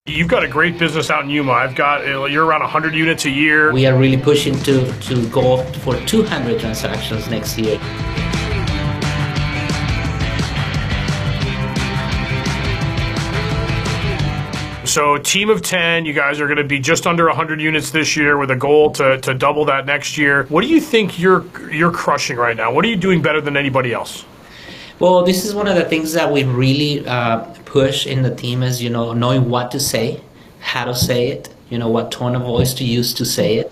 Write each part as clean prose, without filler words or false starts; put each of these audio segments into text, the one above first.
You've got a great business out in Yuma. You're around 100 units a year. We are really pushing to go for 200 transactions next year. So a team of 10, you guys are going to be just under 100 units this year with a goal to double that next year. What do you think you're crushing right now? What are you doing better than anybody else? Well, this is one of the things that we really push in the team is, knowing what to say, how to say it, what tone of voice to use to say it.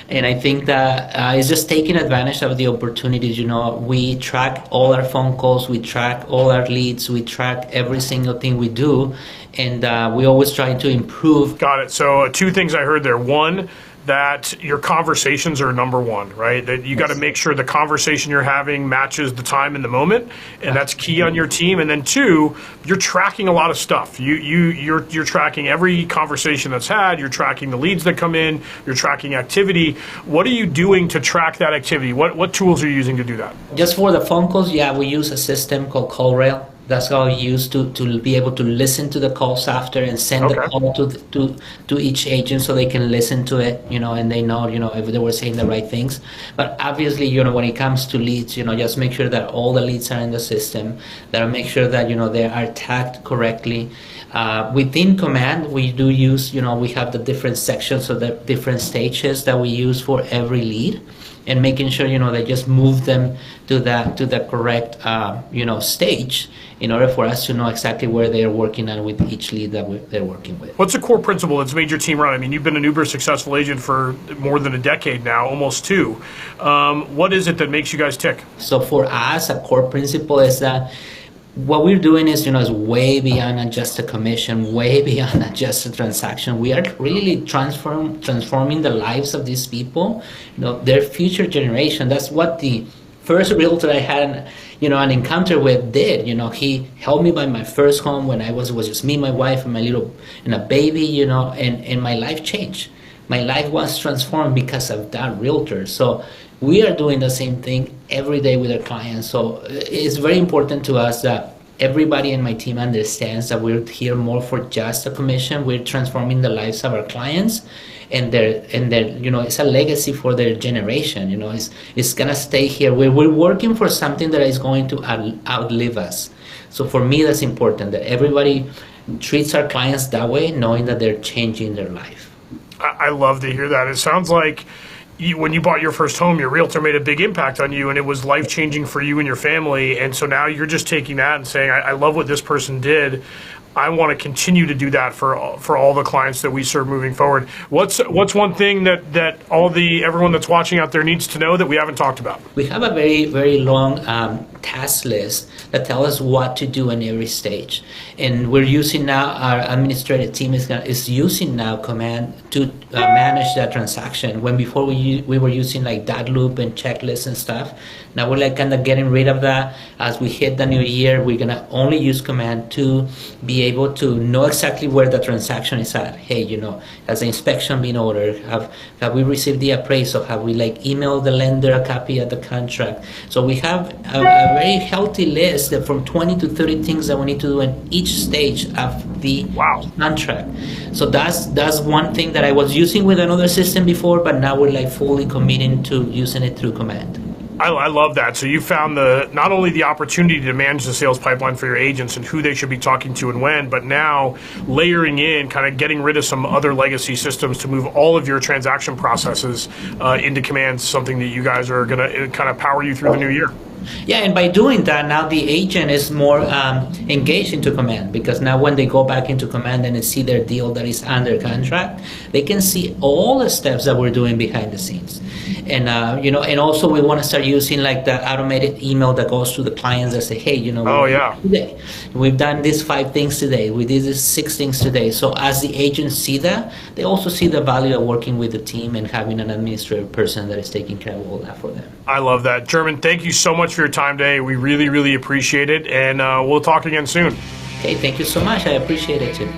And I think that it's just taking advantage of the opportunities. We track all our phone calls, we track all our leads, we track every single thing we do, and we always try to improve. Got it. So two things I heard there. One, that your conversations are number one, right? That you got to make sure the conversation you're having matches the time and the moment, and that's key on your team. And then two, you're tracking a lot of stuff. You're tracking every conversation that's had. You're tracking the leads that come in. You're tracking activity. What are you doing to track that activity? What tools are you using to do that? Just for the phone calls, we use a system called CallRail. That's how we use to be able to listen to the calls after and send the call to each agent so they can listen to it, and they know, if they were saying the right things. But obviously, when it comes to leads, just make sure that all the leads are in the system, that make sure that, they are tagged correctly. Within Command, we do use, we have the different sections, so the different stages that we use for every lead, and making sure, they just move them to the correct, stage in order for us to know exactly where they're working on with each lead that they're working with. What's a core principle that's made your team run? I mean, you've been an uber successful agent for more than a decade now, almost two. What is it that makes you guys tick? So for us, a core principle is that what we're doing is, is way beyond just a commission, way beyond just a transaction. We are really transforming the lives of these people, their future generation. That's what the first realtor I had, an encounter with did. He helped me buy my first home when it was just me, my wife, and a baby, and my life changed. My life was transformed because of that realtor. So we are doing the same thing every day with our clients. So it's very important to us that everybody in my team understands that we're here more for just a commission. We're transforming the lives of our clients, and their it's a legacy for their generation. It's gonna stay here. We're working for something that is going to outlive us. So for me, that's important that everybody treats our clients that way, knowing that they're changing their life. I love to hear that. It sounds like when you bought your first home, your realtor made a big impact on you, and it was life-changing for you and your family. And so now you're just taking that and saying, I love what this person did. I want to continue to do that for all the clients that we serve moving forward. What's one thing that everyone that's watching out there needs to know that we haven't talked about? We have a very, very long task list that tells us what to do in every stage. And we're using now, our administrative team is using now Command to manage that transaction. When before we were using like that loop and checklists and stuff. Now we're kind of getting rid of that. As we hit the new year, we're going to only use Command to be able to know exactly where the transaction is at. Hey, has the inspection been ordered? Have we received the appraisal? Have we emailed the lender a copy of the contract? So we have a very healthy list that from 20 to 30 things that we need to do in each stage of the contract. So that's one thing that I was using with another system before, but now we're fully committing to using it through Command. I love that. So you found not only the opportunity to manage the sales pipeline for your agents and who they should be talking to and when, but now layering in, kind of getting rid of some other legacy systems to move all of your transaction processes into Command, something that you guys are going to kind of power you through the new year. Yeah, and by doing that, now the agent is more engaged into Command, because now when they go back into Command and they see their deal that is under contract, they can see all the steps that we're doing behind the scenes. And and also we want to start using the automated email that goes to the clients that say, hey, today we've done these 5 things today, we did these 6 things today. So as the agents see that, they also see the value of working with the team and having an administrative person that is taking care of all that for them. I love that. German, thank you so much for your time today. We really, really appreciate it, and we'll talk again soon. Okay, thank you so much. I appreciate it too.